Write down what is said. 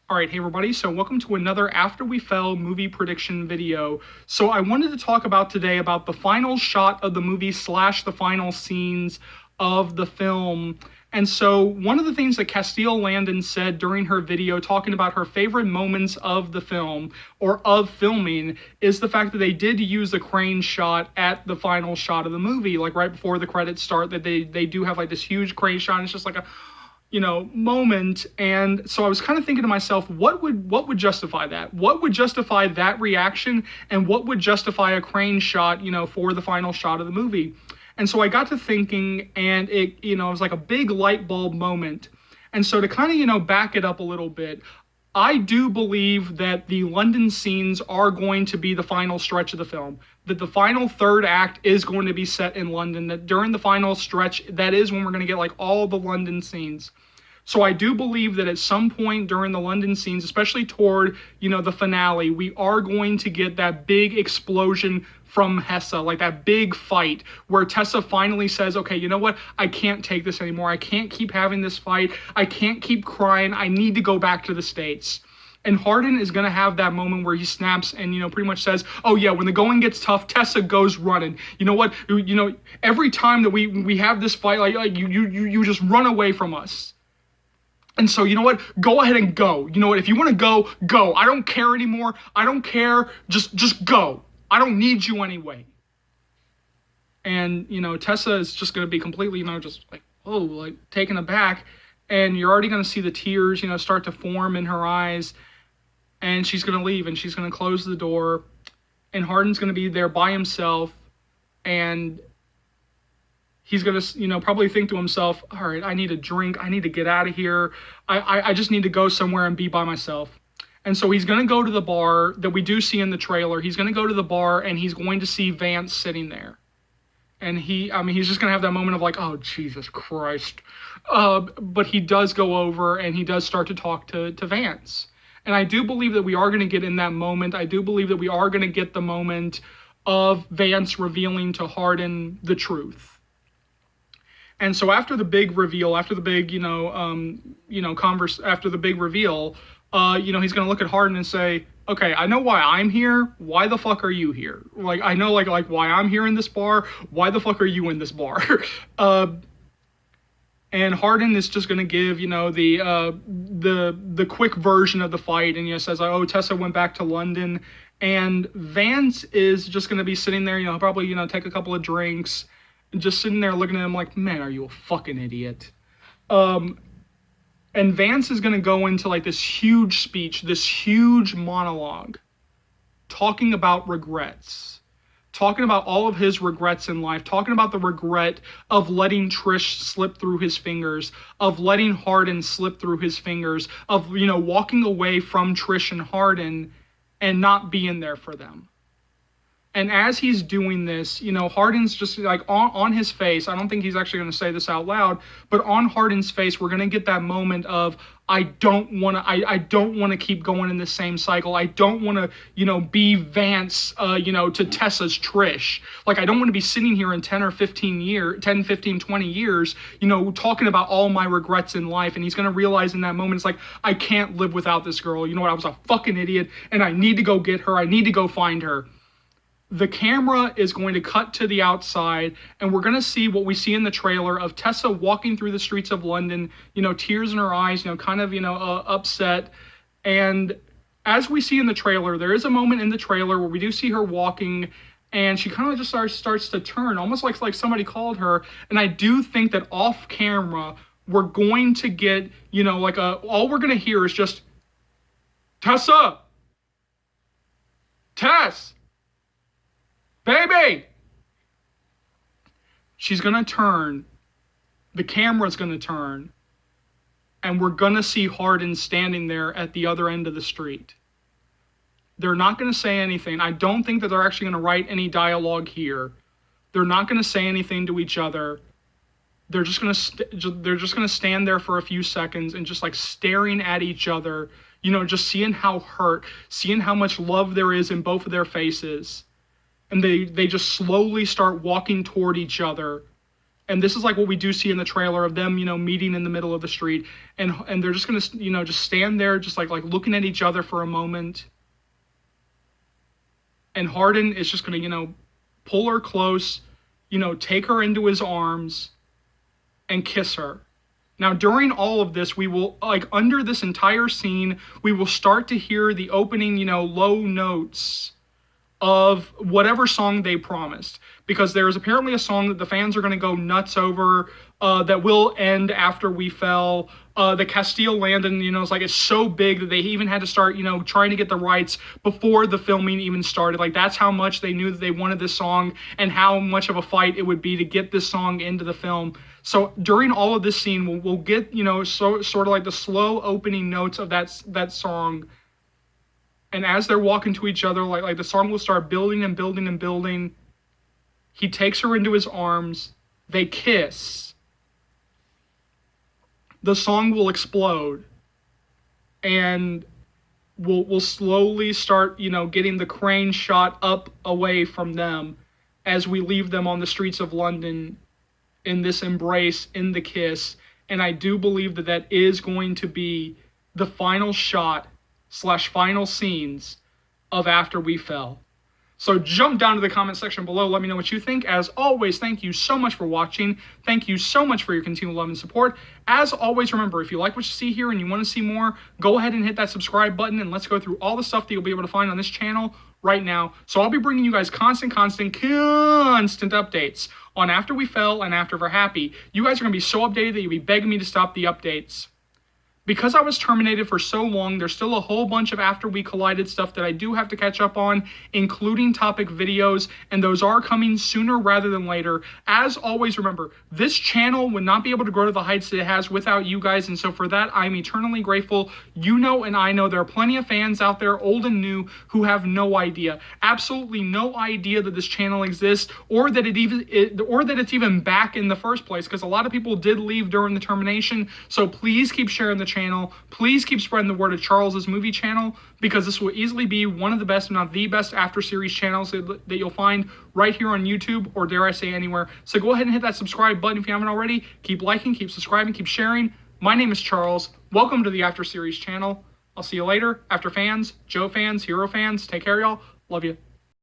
Alright, hey everybody, so welcome to another After We Fell movie prediction video. So I wanted to talk about today about the final shot of the movie slash the final scenes of the film. And so one of the things that Castile Landon said during her video talking about her favorite moments of the film, or of filming, is the fact that they did use a crane shot at the final shot of the movie, like right before the credits start, that they do have like this huge crane shot, and it's just like a moment. And so I was kind of thinking to myself, what would justify that? What would justify that reaction, and what would justify a crane shot, for the final shot of the movie? And so I got to thinking, and it was like a big light bulb moment. And so to kind of, back it up a little bit, I do believe that the London scenes are going to be the final stretch of the film, that the final third act is going to be set in London, that during the final stretch, that is when we're going to get like all the London scenes. So I do believe that at some point during the London scenes, especially toward, the finale, we are going to get that big explosion from Hessa, like that big fight where Tessa finally says, okay, you know what? I can't take this anymore. I can't keep having this fight. I can't keep crying. I need to go back to the States. And Hardin is going to have that moment where he snaps and, pretty much says, oh yeah, when the going gets tough, Tessa goes running. You know what? Every time that we have this fight, like you just run away from us. And so, you know what? Go ahead and go. You know what? If you want to go, go. I don't care anymore. I don't care. Just go. I don't need you anyway. And, Tessa is just going to be completely, just like, oh, like taken aback. And you're already going to see the tears, start to form in her eyes. And she's going to leave and she's going to close the door. And Hardin's going to be there by himself. And he's going to, probably think to himself, all right, I need a drink. I need to get out of here. I just need to go somewhere and be by myself. And so he's going to go to the bar that we do see in the trailer. He's going to go to the bar and he's going to see Vance sitting there. And he's just going to have that moment of like, oh, Jesus Christ. But he does go over and he does start to talk to Vance. And I do believe that we are going to get in that moment. I do believe that we are going to get the moment of Vance revealing to Hardin the truth. And so after the big reveal, after the big, after the big reveal, he's going to look at Hardin and say, okay, I know why I'm here. Why the fuck are you here? Like, I know, like why I'm here in this bar. Why the fuck are you in this bar? And Hardin is just going to give, the quick version of the fight. And, says, oh, Tessa went back to London. And Vance is just going to be sitting there, probably, take a couple of drinks. And just sitting there looking at him like, man, are you a fucking idiot? And Vance is going to go into like this huge speech, this huge monologue, talking about regrets, talking about all of his regrets in life, talking about the regret of letting Trish slip through his fingers, of letting Hardin slip through his fingers, of, walking away from Trish and Hardin and not being there for them. And as he's doing this, Hardin's just like on his face. I don't think he's actually going to say this out loud, but on Hardin's face, we're going to get that moment of, I don't want to keep going in the same cycle. I don't want to, be Vance, to Tessa's Trish. Like, I don't want to be sitting here in 10, 15, 20 years, talking about all my regrets in life. And he's going to realize in that moment, it's like, I can't live without this girl. You know what? I was a fucking idiot and I need to go get her. I need to go find her. The camera is going to cut to the outside, and we're going to see what we see in the trailer of Tessa walking through the streets of London, tears in her eyes, kind of, upset. And as we see in the trailer, there is a moment in the trailer where we do see her walking, and she kind of just starts to turn, almost like somebody called her. And I do think that off camera, we're going to get, all we're going to hear is just, Tessa! Tess! Baby! She's going to turn. The camera's going to turn. And we're going to see Hardin standing there at the other end of the street. They're not going to say anything. I don't think that they're actually going to write any dialogue here. They're not going to say anything to each other. They're just going to stand there for a few seconds and just like staring at each other, just seeing how hurt, seeing how much love there is in both of their faces. And they just slowly start walking toward each other And this is like what we do see in the trailer of them, meeting in the middle of the street, and they're just gonna, just stand there, just like looking at each other for a moment. And Harden is just gonna, pull her close, take her into his arms, and kiss her. Now, during all of this, we will, under this entire scene, we will start to hear the opening, low notes of whatever song they promised. Because there is apparently a song that the fans are going to go nuts over that will end after we fell. The Castile Landon, it's so big that they even had to start, trying to get the rights before the filming even started. That's how much they knew that they wanted this song and how much of a fight it would be to get this song into the film. So during all of this scene, we'll get, sort of the slow opening notes of that song. And as they're walking to each other, the song will start building and building and building. He takes her into his arms. They kiss. The song will explode. And we'll slowly start, getting the crane shot up away from them as we leave them on the streets of London in this embrace, in the kiss. And I do believe that is going to be the final shot / final scenes of After We Fell. So jump down to the comment section below. Let me know what you think. As always, thank you so much for watching. Thank you so much for your continued love and support. As always, remember, if you like what you see here and you want to see more, go ahead and hit that subscribe button, and let's go through all the stuff that you'll be able to find on this channel right now. So I'll be bringing you guys constant updates on After We Fell and After We're Happy. You guys are going to be so updated that you'll be begging me to stop the updates. Because I was terminated for so long, there's still a whole bunch of After We Collided stuff that I do have to catch up on, including topic videos, and those are coming sooner rather than later. As always, remember, this channel would not be able to grow to the heights that it has without you guys, and so for that, I'm eternally grateful. You know and I know there are plenty of fans out there, old and new, who have no idea, absolutely no idea that this channel exists, or that it's even back in the first place, because a lot of people did leave during the termination, so please keep sharing the channel. Please keep spreading the word of Charles's movie channel, because this will easily be one of the best, if not the best, after series channels that you'll find right here on YouTube, or dare I say anywhere. So go ahead and hit that subscribe button if you haven't already. Keep liking, keep subscribing, keep sharing. My name is Charles. Welcome to the After Series channel. I'll see you later. After fans, Joe fans, Hero fans, take care, y'all. Love you.